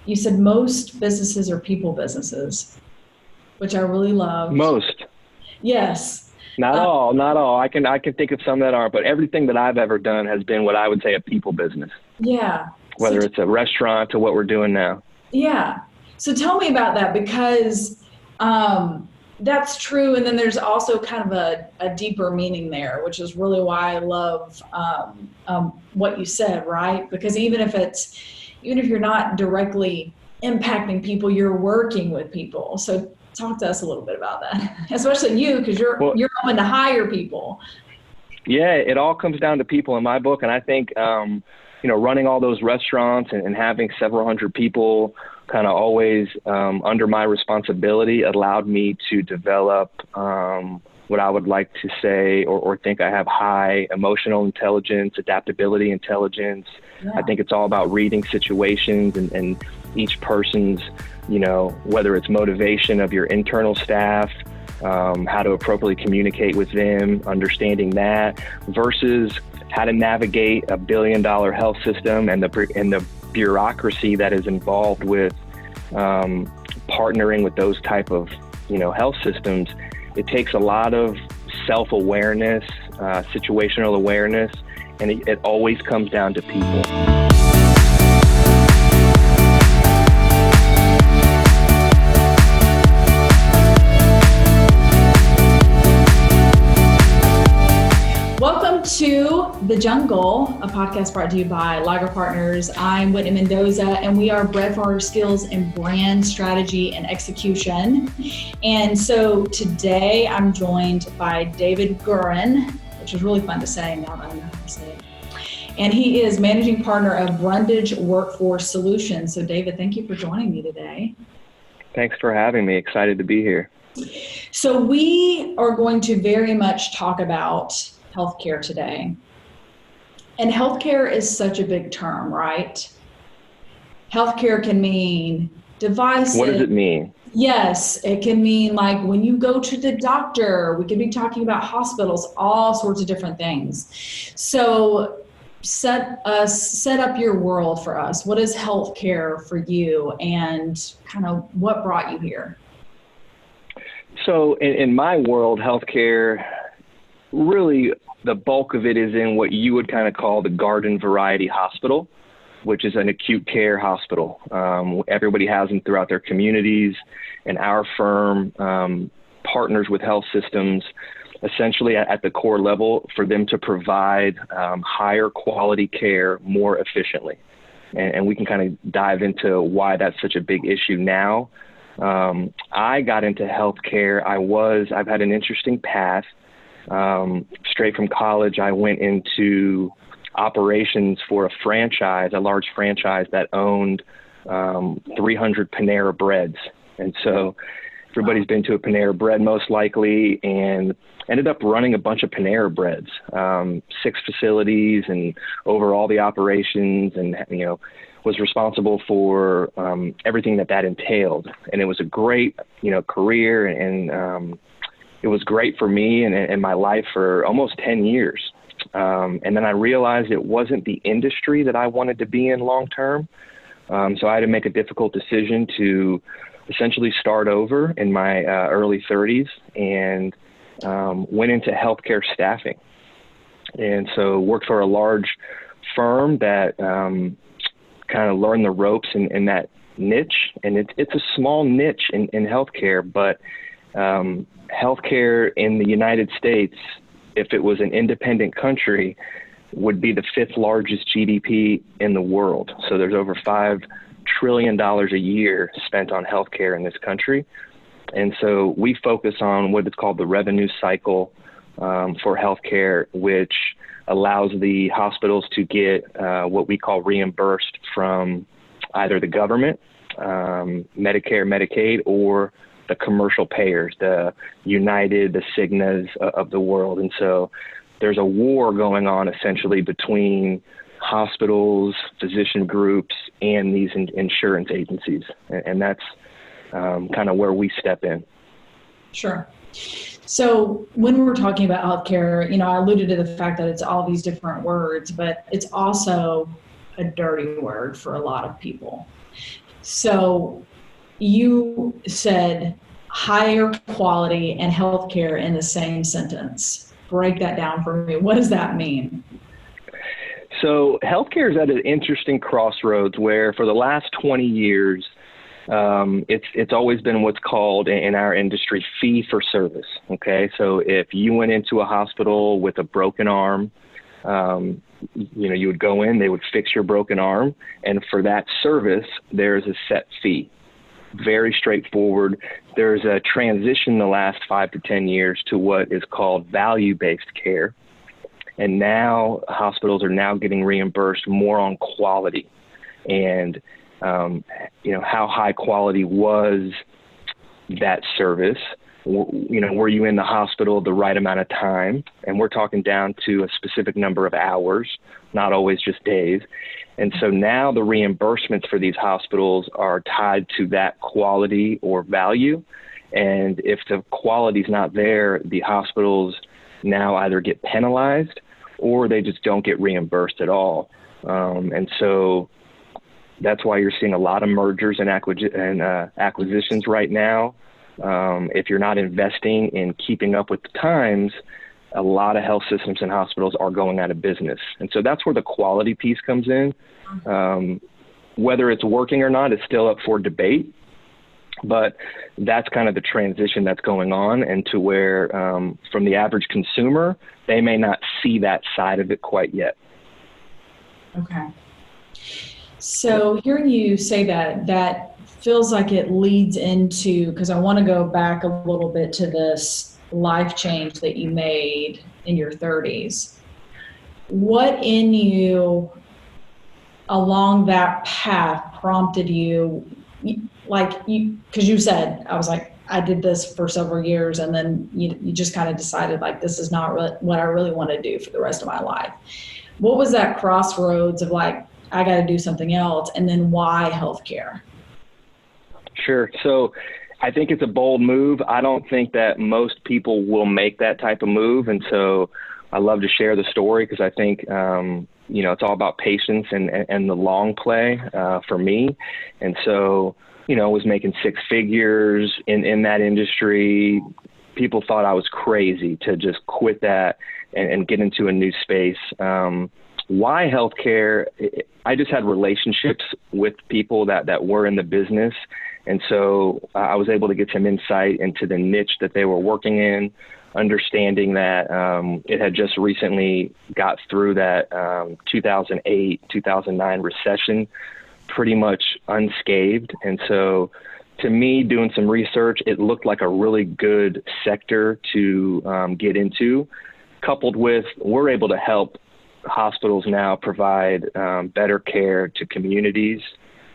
You said most businesses are people businesses, which I really love. Most. Yes. Not all. I can think of some that aren't, but everything that I've ever done has been what I would say a people business. Yeah. Whether it's a restaurant to what we're doing now. Yeah. So tell me about that, because that's true. And then there's also kind of a deeper meaning there, which is really why I love what you said, right? Because even if you're not directly impacting people, you're working with people. So talk to us a little bit about that, especially you, because you're hoping to hire people. Yeah, it all comes down to people in my book. And I think, running all those restaurants and having several hundred people kind of always under my responsibility allowed me to develop what I would like to say or think I have high emotional intelligence, adaptability intelligence. Yeah. I think it's all about reading situations and each person's, whether it's motivation of your internal staff, how to appropriately communicate with them, understanding that, versus how to navigate a $1 billion health system and the bureaucracy that is involved with partnering with those type of, health systems. It takes a lot of self-awareness, situational awareness, and it always comes down to people. Welcome to The Jungle, a podcast brought to you by Liger Partners. I'm Whitney Mendoza, and we are bred for our skills in brand strategy and execution. And so today I'm joined by David Guren, which is really fun to say now that I know how to say it. And he is managing partner of Brundage Workforce Solutions. So David, thank you for joining me today. Thanks for having me. Excited to be here. So we are going to very much talk about healthcare today. And healthcare is such a big term, right? Healthcare can mean devices. What does it mean? Yes, it can mean like when you go to the doctor. We could be talking about hospitals, all sorts of different things. So set up your world for us. What is healthcare for you, and kind of what brought you here? So in my world, healthcare, really the bulk of it is in what you would kind of call the garden variety hospital, which is an acute care hospital. Everybody has them throughout their communities, and our firm partners with health systems essentially at the core level for them to provide higher quality care more efficiently. And we can kind of dive into why that's such a big issue now. I got into healthcare. I've had an interesting path. Straight from college, I went into operations for a large franchise that owned 300 Panera Breads. And so everybody's been to a Panera Bread most likely, and ended up running a bunch of Panera Breads, 6 facilities, and over all the operations, and, was responsible for everything that entailed. And it was a great, career, and it was great for me and my life for almost 10 years. And then I realized it wasn't the industry that I wanted to be in long term. So I had to make a difficult decision to essentially start over in my early 30s, and went into healthcare staffing. And so worked for a large firm that kind of learned the ropes in that niche. And it's a small niche in healthcare, but healthcare in the United States, if it was an independent country, would be the 5th largest GDP in the world. So there's over $5 trillion a year spent on healthcare in this country. And so we focus on what is called the revenue cycle for healthcare, which allows the hospitals to get what we call reimbursed from either the government, Medicare, Medicaid, or the commercial payers, the United, the Cignas of the world. And so there's a war going on essentially between hospitals, physician groups, and these insurance agencies. And that's kind of where we step in. Sure. So when we're talking about healthcare, I alluded to the fact that it's all these different words, but it's also a dirty word for a lot of people. So you said higher quality and healthcare in the same sentence. Break that down for me. What does that mean? So healthcare is at an interesting crossroads where for the last 20 years, it's always been what's called in our industry fee for service. Okay, so if you went into a hospital with a broken arm, you would go in, they would fix your broken arm, and for that service, there's a set fee. Very straightforward. There's a transition in the last 5 to 10 years to what is called value-based care. And now hospitals are now getting reimbursed more on quality and, how high quality was that service. Were you in the hospital the right amount of time? And we're talking down to a specific number of hours, not always just days. And so now the reimbursements for these hospitals are tied to that quality or value. And if the quality's not there, the hospitals now either get penalized or they just don't get reimbursed at all. And so that's why you're seeing a lot of mergers and acquisitions right now. If you're not investing in keeping up with the times, a lot of health systems and hospitals are going out of business. And so that's where the quality piece comes in. Whether it's working or not is still up for debate, but that's kind of the transition that's going on, and to where from the average consumer, they may not see that side of it quite yet. Okay. So hearing you say that feels like it leads into, because I want to go back a little bit to this life change that you made in your 30s. What in you along that path prompted you, because you said, I was like, I did this for several years, and then you just kind of decided like, this is not really what I really want to do for the rest of my life. What was that crossroads of like, I got to do something else, and then why healthcare? Sure. So I think it's a bold move. I don't think that most people will make that type of move. And so I love to share the story because I think, it's all about patience and the long play for me. And so, I was making 6 figures in that industry. People thought I was crazy to just quit that and get into a new space. Why healthcare? I just had relationships with people that were in the business. And so I was able to get some insight into the niche that they were working in, understanding that it had just recently got through that 2008, 2009 recession pretty much unscathed. And so to me, doing some research, it looked like a really good sector to get into, coupled with we're able to help hospitals now provide better care to communities.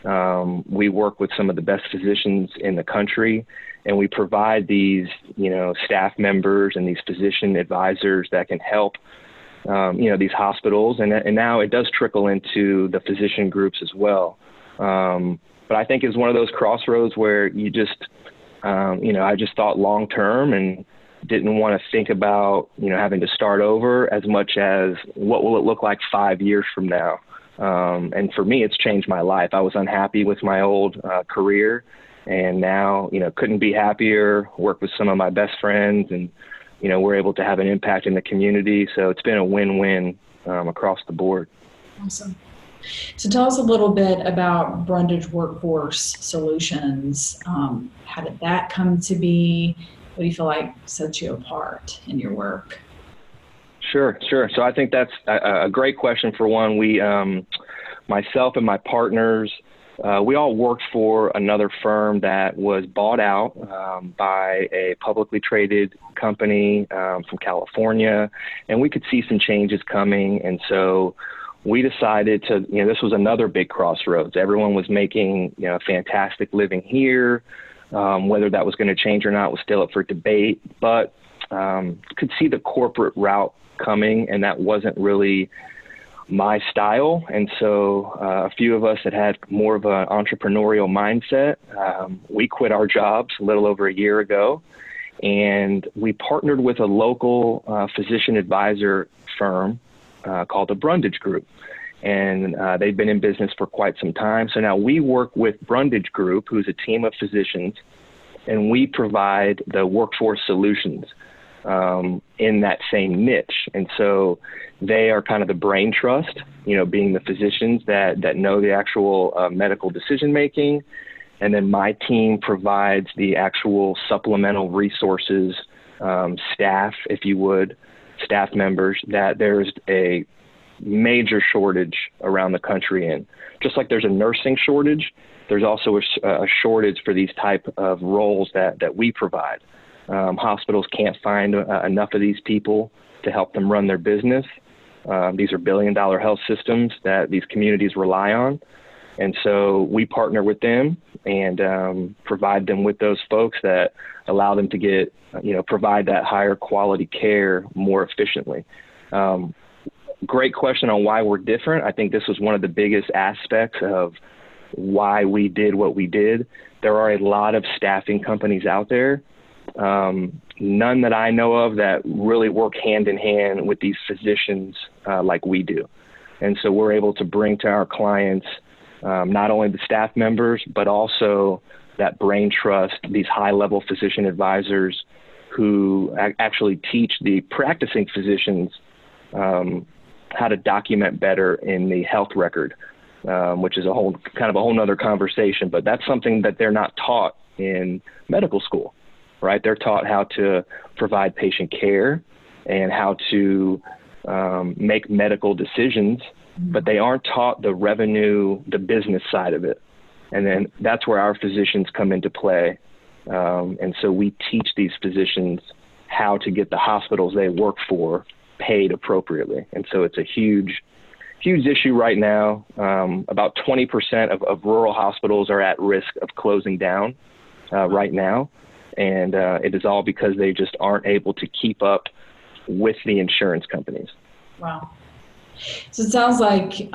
We work with some of the best physicians in the country, and we provide these, staff members and these physician advisors that can help, these hospitals. And now it does trickle into the physician groups as well. But I think it's one of those crossroads where you just, I just thought long term and didn't want to think about, having to start over as much as what will it look like 5 years from now. And for me, it's changed my life. I was unhappy with my old career, and now, couldn't be happier, work with some of my best friends, and, we're able to have an impact in the community. So it's been a win-win across the board. Awesome. So tell us a little bit about Brundage Workforce Solutions. How did that come to be? What do you feel like sets you apart in your work? Sure. So I think that's a great question. For one, we, myself and my partners, we all worked for another firm that was bought out by a publicly traded company from California, and we could see some changes coming. And so we decided to, this was another big crossroads. Everyone was making, fantastic living here. Whether that was going to change or not was still up for debate, but could see the corporate route coming, and that wasn't really my style. And so a few of us that had more of an entrepreneurial mindset, we quit our jobs a little over a year ago, and we partnered with a local physician advisor firm called the Brundage Group. and they've been in business for quite some time. So now we work with Brundage Group, who's a team of physicians, and we provide the workforce solutions in that same niche. And so they are kind of the brain trust, being the physicians that know the actual medical decision making. And then my team provides the actual supplemental resources, staff, if you would, staff members that there's a major shortage around the country in. Just like there's a nursing shortage, there's also a shortage for these type of roles that we provide. Hospitals can't find enough of these people to help them run their business. These are billion-dollar health systems that these communities rely on. And so we partner with them and provide them with those folks that allow them to get, provide that higher quality care more efficiently. Great question on why we're different. I think this was one of the biggest aspects of why we did what we did. There are a lot of staffing companies out there, none that I know of that really work hand in hand with these physicians like we do. And so we're able to bring to our clients not only the staff members, but also that brain trust, these high-level physician advisors who actually teach the practicing physicians how to document better in the health record, which is a whole nother conversation. But that's something that they're not taught in medical school, right? They're taught how to provide patient care and how to make medical decisions, but they aren't taught the revenue, the business side of it. And then that's where our physicians come into play. And so we teach these physicians how to get the hospitals they work for paid appropriately. And so it's a huge issue right now. About 20% of rural hospitals are at risk of closing down right now. And it is all because they just aren't able to keep up with the insurance companies. Wow. So it sounds like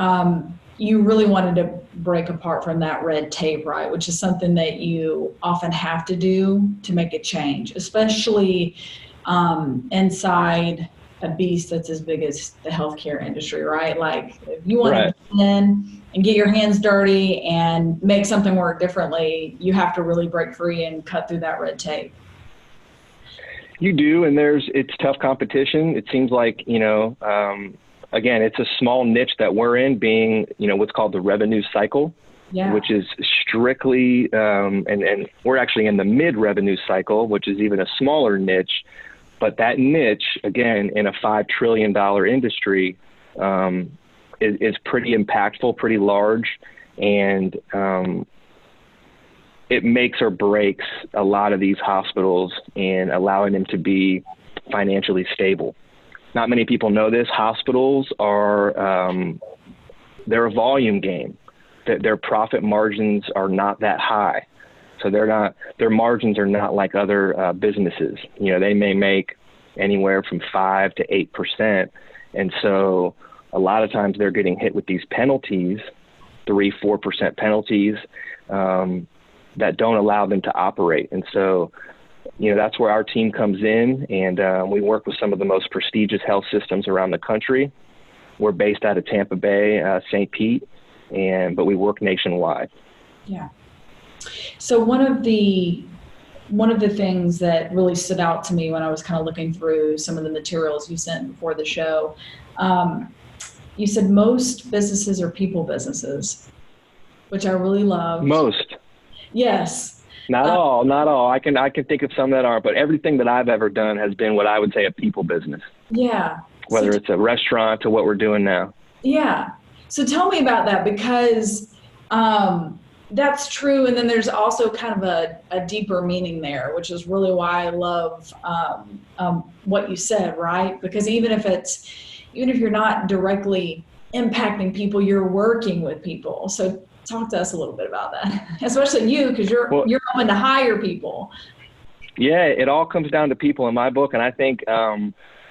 you really wanted to break apart from that red tape, right? Which is something that you often have to do to make a change, especially inside a beast that's as big as the healthcare industry, right? Like if you want to get in and get your hands dirty and make something work differently, you have to really break free and cut through that red tape. You do, and it's tough competition. It seems like, again, it's a small niche that we're in, being, what's called the revenue cycle, which is strictly, and we're actually in the mid-revenue cycle, which is even a smaller niche. But that niche, again, in a $5 trillion industry, is pretty impactful, pretty large, and it makes or breaks a lot of these hospitals in allowing them to be financially stable. Not many people know this. Hospitals are, they're a volume game. Their profit margins are not that high. So their margins are not like other businesses. They may make anywhere from 5 to 8%. And so a lot of times they're getting hit with these penalties, 3-4% penalties, that don't allow them to operate. And so, that's where our team comes in, and we work with some of the most prestigious health systems around the country. We're based out of Tampa Bay, St. Pete, but we work nationwide. Yeah. So one of the things that really stood out to me when I was kind of looking through some of the materials you sent before the show, you said most businesses are people businesses, which I really love. Most. Yes. Not all. I can think of some that aren't, but everything that I've ever done has been what I would say a people business. Yeah. Whether it's a restaurant to what we're doing now. Yeah. So tell me about that, because that's true. And then there's also kind of a deeper meaning there, which is really why I love what you said, right? Because even if you're not directly impacting people, you're working with people. So talk to us a little bit about that, especially you, because you're hoping to hire people. Yeah, it all comes down to people in my book. And I think,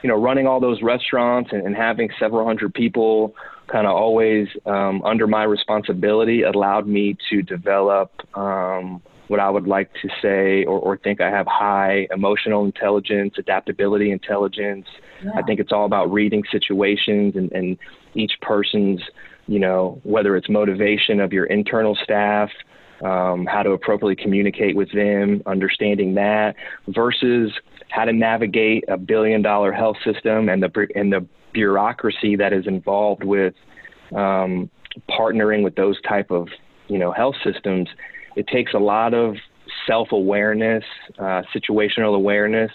running all those restaurants and having several hundred people kind of always under my responsibility allowed me to develop what I would like to say or think I have high emotional intelligence, adaptability intelligence. Yeah. I think it's all about reading situations and each person's whether it's motivation of your internal staff, how to appropriately communicate with them, understanding that, versus how to navigate a billion-dollar health system and the bureaucracy that is involved with partnering with those type of health systems. It takes a lot of self-awareness, situational awareness,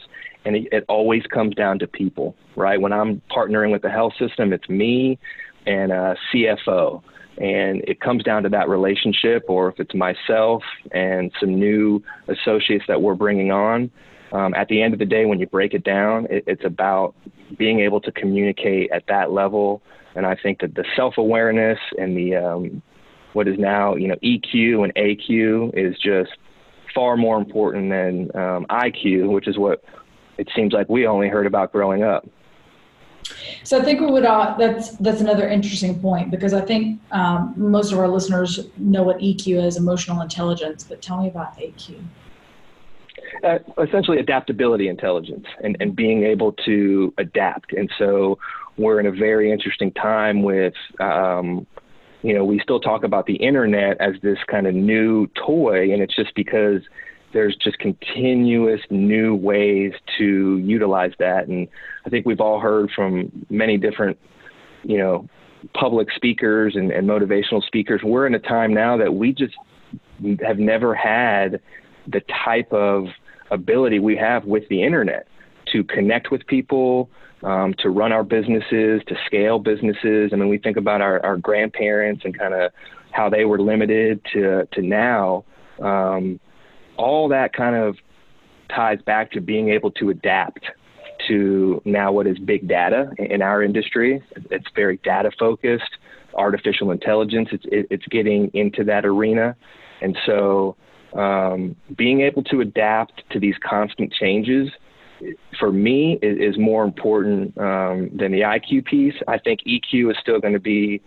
and it always comes down to people, right? When I'm partnering with the health system, it's me and a CFO, and it comes down to that relationship, or if it's myself and some new associates that we're bringing on. At the end of the day, when you break it down, it's about being able to communicate at that level. And I think that the self-awareness and the what is now, EQ and AQ is just far more important than IQ, which is what it seems like we only heard about growing up. So I think we would, that's another interesting point, because I think most of our listeners know what EQ is, emotional intelligence, but tell me about AQ. Essentially adaptability intelligence and being able to adapt. And so we're in a very interesting time with, we still talk about the internet as this kind of new toy, and it's just because there's just continuous new ways to utilize that. And I think we've all heard from many different, public speakers and motivational speakers. We're in a time now that we just have never had the type of ability we have with the internet to connect with people, to run our businesses, to scale businesses. I mean, we think about our grandparents and kind of how they were limited to now. All that kind of ties back to being able to adapt to now what is big data in our industry. It's very data focused, artificial intelligence. It's getting into that arena. And so being able to adapt to these constant changes, for me, is more important than the IQ piece. I think EQ is still going to be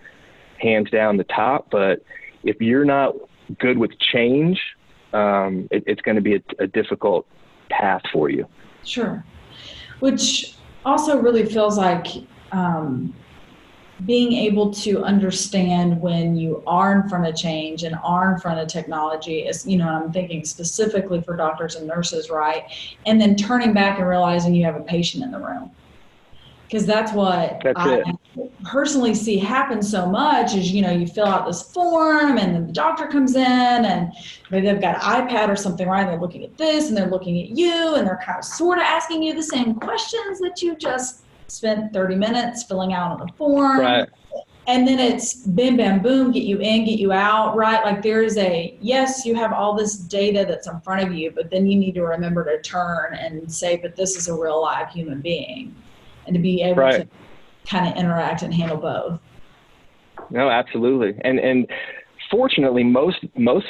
hands down the top, but if you're not good with change, it's going to be a difficult path for you. Sure. Which also really feels like being able to understand when you are in front of change and are in front of technology is, I'm thinking specifically for doctors and nurses, right? And then turning back and realizing you have a patient in the room. Because that's what I personally see happen so much is, you fill out this form and then the doctor comes in and maybe they've got an iPad or something, right? They're looking at this and they're looking at you and they're kind of sort of asking you the same questions that you just spent 30 minutes filling out on the form. Right. And then it's bim, bam, boom, get you in, get you out, right? Like there's yes, you have all this data that's in front of you, but then you need to remember to turn and say, but this is a real live human being. And to be able to kind of interact and handle both. No, absolutely. And fortunately, most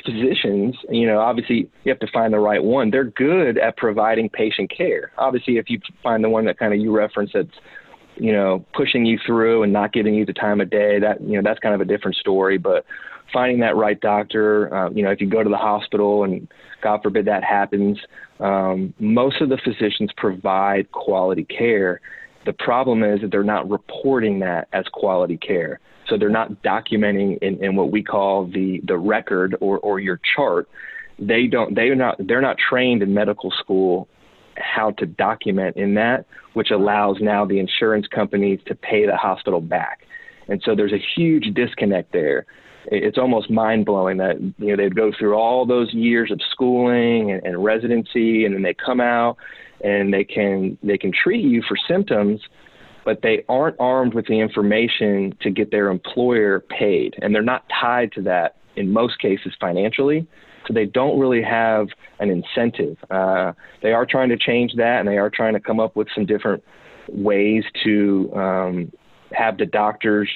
physicians, obviously you have to find the right one. They're good at providing patient care. Obviously, if you find the one that kind of you reference that's, pushing you through and not giving you the time of day, that, that's kind of a different story. But finding that right doctor, if you go to the hospital and God forbid that happens, most of the physicians provide quality care. The problem is that they're not reporting that as quality care. So they're not documenting in what we call the record or your chart. They're not trained in medical school how to document in that, which allows now the insurance companies to pay the hospital back. And so there's a huge disconnect there. It's almost mind-blowing that they'd go through all those years of schooling and residency, and then they come out and they can treat you for symptoms, but they aren't armed with the information to get their employer paid. And they're not tied to that in most cases financially. So they don't really have an incentive. They are trying to change that, and they are trying to come up with some different ways to have the doctors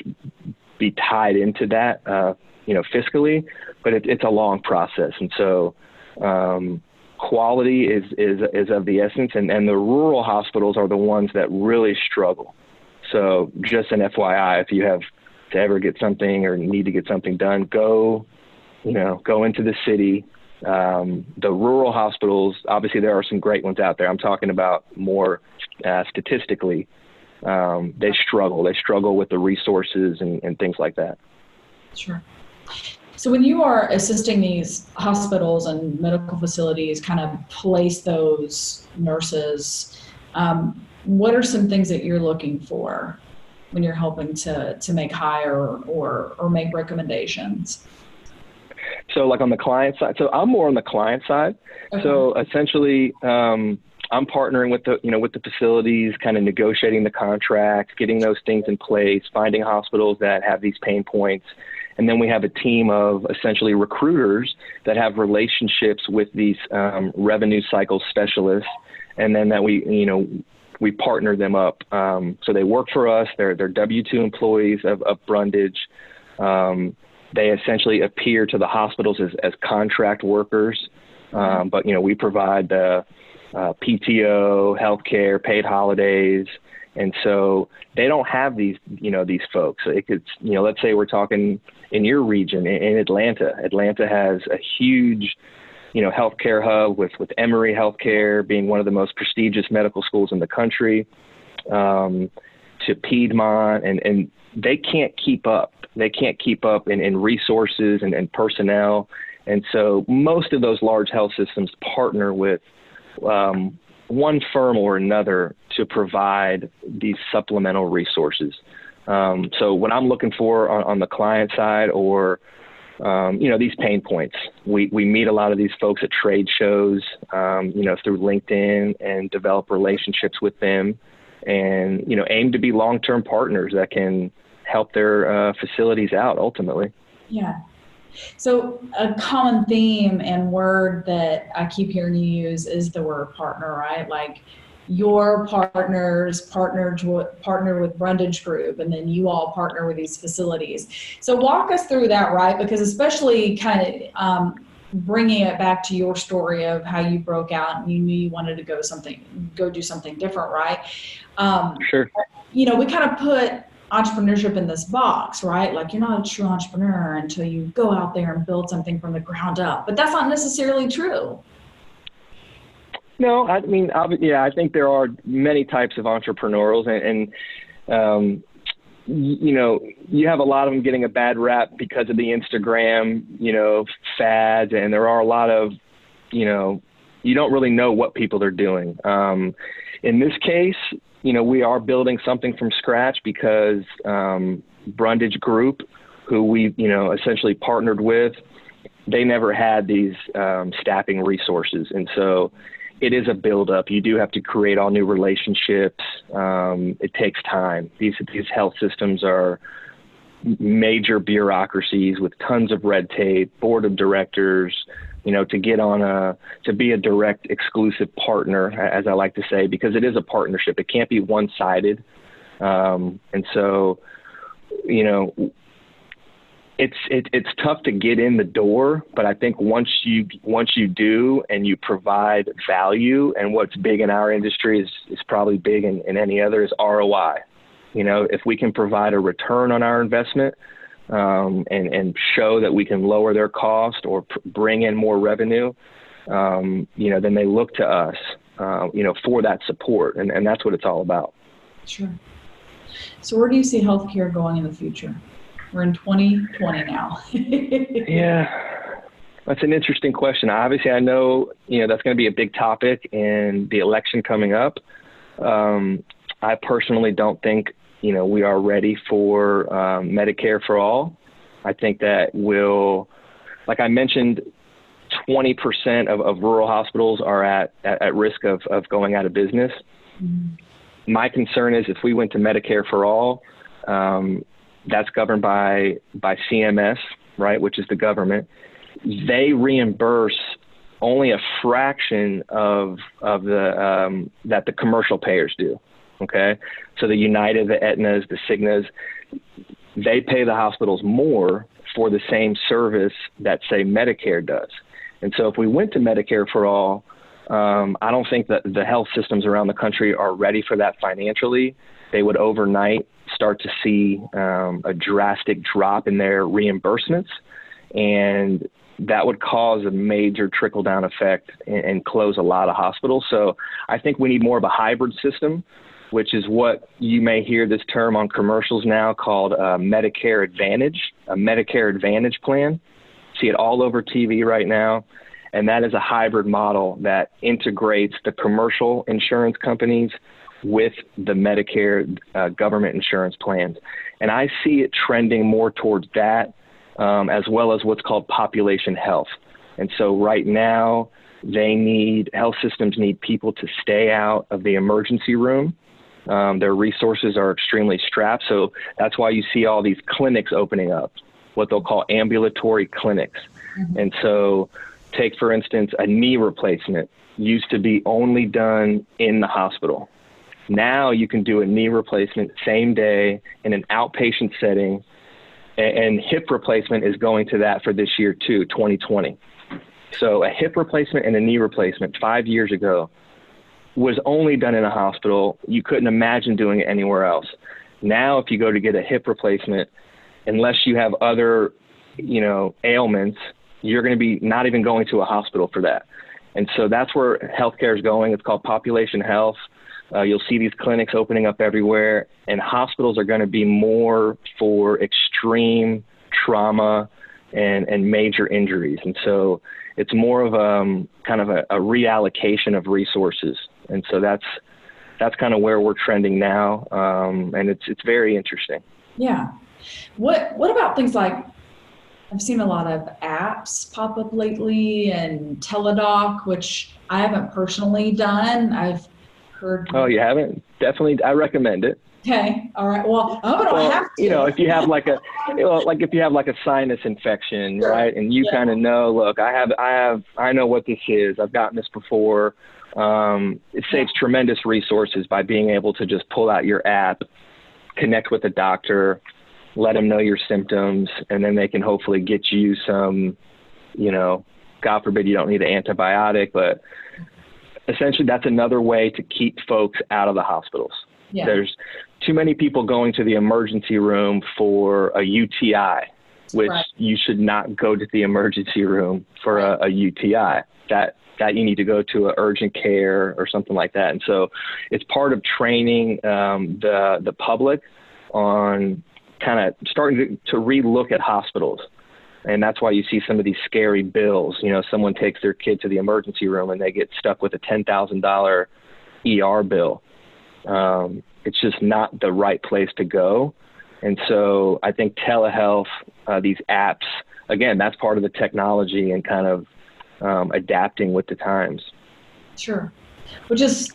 be tied into that, fiscally, but it's a long process. And so quality is of the essence, and the rural hospitals are the ones that really struggle. So just an FYI, if you have to ever get something or need to get something done, go into the city. The rural hospitals, obviously there are some great ones out there. I'm talking about more statistically. They struggle with the resources and things like that. Sure. So when you are assisting these hospitals and medical facilities kind of place those nurses, what are some things that you're looking for when you're helping to make hire or make recommendations? So like on the client side, so I'm more on the client side. Okay. So essentially, I'm partnering with the facilities, kind of negotiating the contracts, getting those things in place, finding hospitals that have these pain points. And then we have a team of essentially recruiters that have relationships with these revenue cycle specialists. And then that we partner them up. So they work for us. They're W-2 employees of Brundage. They essentially appear to the hospitals as contract workers. But, we provide the PTO, healthcare, paid holidays. And so they don't have these folks. It could, let's say we're talking in your region in Atlanta. Atlanta has a huge, healthcare hub with Emory Healthcare being one of the most prestigious medical schools in the country, to Piedmont, and they can't keep up. They can't keep up in resources and personnel. And so most of those large health systems partner with one firm or another to provide these supplemental resources. So what I'm looking for on the client side or, these pain points, we meet a lot of these folks at trade shows, through LinkedIn and develop relationships with them and, aim to be long-term partners that can help their facilities out ultimately. Yeah. So a common theme and word that I keep hearing you use is the word partner, right? Like your partners partner with Brundage Group, and then you all partner with these facilities. So walk us through that, right? Because especially kind of bringing it back to your story of how you broke out and you knew you wanted to go do something different, right? Sure. We kind of put entrepreneurship in this box, right? Like you're not a true entrepreneur until you go out there and build something from the ground up, but that's not necessarily true. No, I mean, I think there are many types of entrepreneurs and you have a lot of them getting a bad rap because of the Instagram, fads, and there are a lot of, you don't really know what people are doing. In this case, we are building something from scratch because Brundage Group, who we, essentially partnered with, they never had these staffing resources. And so it is a buildup. You do have to create all new relationships. It takes time. These health systems are major bureaucracies with tons of red tape, board of directors, to be a direct exclusive partner, as I like to say, because it is a partnership. It can't be one-sided. And so, it's tough to get in the door, but I think once you do and you provide value, and what's big in our industry is probably big in any other, is ROI. If we can provide a return on our investment, and show that we can lower their cost or bring in more revenue, then they look to us, for that support. And that's what it's all about. Sure. So where do you see healthcare going in the future? We're in 2020 now. Yeah, that's an interesting question. Obviously, I know, that's going to be a big topic in the election coming up. I personally don't think, we are ready for Medicare for all. I think that like I mentioned, 20% of rural hospitals are at risk of going out of business. Mm-hmm. My concern is if we went to Medicare for all, that's governed by CMS, right, which is the government. They reimburse only a fraction of the that the commercial payers do. Okay, so the United, the Aetnas, the Cignas, they pay the hospitals more for the same service that, say, Medicare does. And so if we went to Medicare for all, I don't think that the health systems around the country are ready for that financially. They would overnight start to see a drastic drop in their reimbursements, and that would cause a major trickle-down effect and close a lot of hospitals. So I think we need more of a hybrid system which is what you may hear this term on commercials now called Medicare Advantage, a Medicare Advantage plan. See it all over TV right now. And that is a hybrid model that integrates the commercial insurance companies with the Medicare government insurance plans. And I see it trending more towards that, as well as what's called population health. And so right now, health systems need people to stay out of the emergency room. Their resources are extremely strapped. So that's why you see all these clinics opening up, what they'll call ambulatory clinics. Mm-hmm. And so take, for instance, a knee replacement used to be only done in the hospital. Now you can do a knee replacement same day in an outpatient setting, and hip replacement is going to that for this year too, 2020. So a hip replacement and a knee replacement 5 years ago was only done in a hospital. You couldn't imagine doing it anywhere else. Now, if you go to get a hip replacement, unless you have other, ailments, you're going to be not even going to a hospital for that. And so that's where healthcare is going. It's called population health. You'll see these clinics opening up everywhere, and hospitals are going to be more for extreme trauma and major injuries. And so it's more of kind of a reallocation of resources. And so that's kind of where we're trending now. And it's very interesting. Yeah. What about things like, I've seen a lot of apps pop up lately, and Teledoc, which I haven't personally done. I've heard. Oh, you haven't? Definitely. I recommend it. Okay. All right. Well, I hope I don't have to. If you have if you have like a sinus infection, sure, right? And you kind of know, look, I know what this is. I've gotten this before. It saves tremendous resources by being able to just pull out your app, connect with a doctor, let them know your symptoms, and then they can hopefully get you some, God forbid you don't need an antibiotic, but essentially that's another way to keep folks out of the hospitals. Yeah. There's too many people going to the emergency room for a UTI, which you should not go to the emergency room for a UTI. That you need to go to a urgent care or something like that. And so it's part of training the public on kind of starting to relook at hospitals. And that's why you see some of these scary bills. Someone takes their kid to the emergency room and they get stuck with a $10,000 ER bill. It's just not the right place to go. And so I think telehealth, these apps, again, that's part of the technology and kind of adapting with the times. Sure. Which is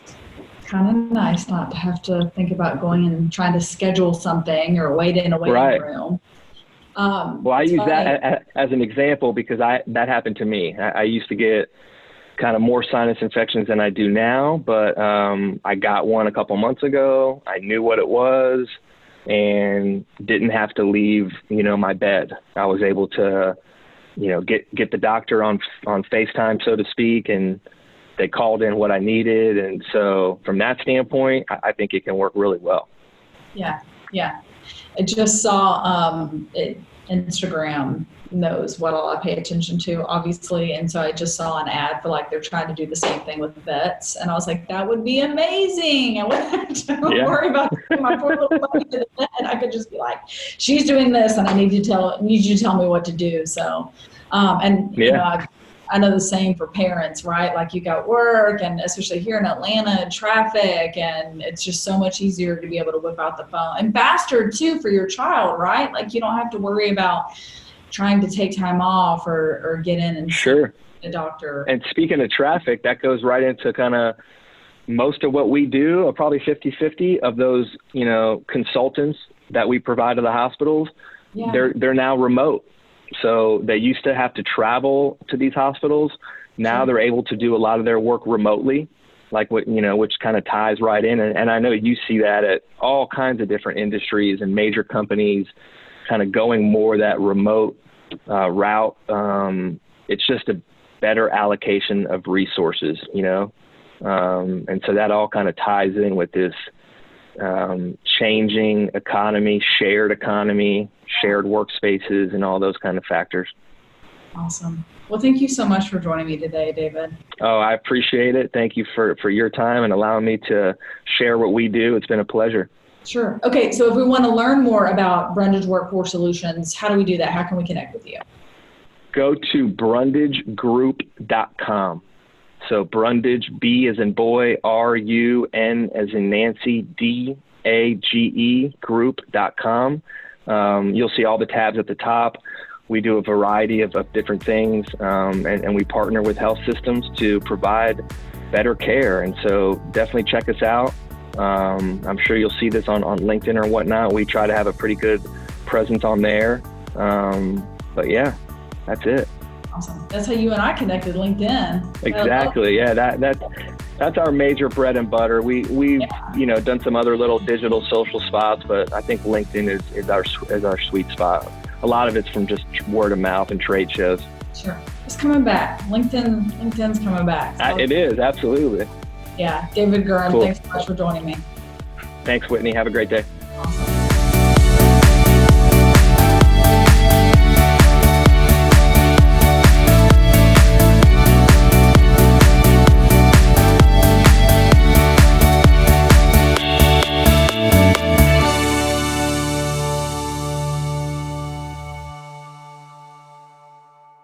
kind of nice not to have to think about going and trying to schedule something or wait in a waiting room. Well, I use that as an example because that happened to me. I used to get kind of more sinus infections than I do now, but I got one a couple months ago. I knew what it was and didn't have to leave, my bed. I was able to, get the doctor on FaceTime, so to speak, and they called in what I needed. And so from that standpoint, I think it can work really well. Yeah. Yeah. I just saw Instagram knows what all I pay attention to, obviously. And so I just saw an ad for they're trying to do the same thing with vets. And I was like, that would be amazing. I wouldn't have to worry about my poor little buddy to the vet. I could just be like, she's doing this and I need you to tell me what to do. So, I know the same for parents, right? Like you got work, and especially here in Atlanta, traffic, and it's just so much easier to be able to whip out the phone, and faster too for your child, right? Like you don't have to worry about trying to take time off or get in and see the doctor. And speaking of traffic, that goes right into kind of most of what we do, are probably 50-50 of those, consultants that we provide to the hospitals. Yeah. They're now remote. So they used to have to travel to these hospitals. Now they're able to do a lot of their work remotely, which kind of ties right in. And I know you see that at all kinds of different industries and major companies kind of going more that remote route. It's just a better allocation of resources, and so that all kind of ties in with this changing economy, shared workspaces, and all those kind of factors. Awesome. Well, thank you so much for joining me today, David. Oh, I appreciate it. Thank you for your time and allowing me to share what we do. It's been a pleasure. Sure. Okay, so if we want to learn more about Brundage Workforce Solutions, how do we do that? How can we connect with you? Go to brundagegroup.com. So Brundage, B as in boy, R-U-N as in Nancy, D-A-G-E, group.com. You'll see all the tabs at the top. We do a variety of different things, and we partner with health systems to provide better care. And so definitely check us out. I'm sure you'll see this on LinkedIn or whatnot. We try to have a pretty good presence on there. But yeah, that's it. Awesome. That's how you and I connected, LinkedIn. Exactly. Yeah, that's our major bread and butter. We've done some other little digital social spots, but I think LinkedIn is our sweet spot. A lot of it's from just word of mouth and trade shows. Sure. It's coming back. LinkedIn's coming back. So. It is, absolutely. Yeah. David Guren, cool. Thanks so much for joining me. Thanks, Whitney. Have a great day.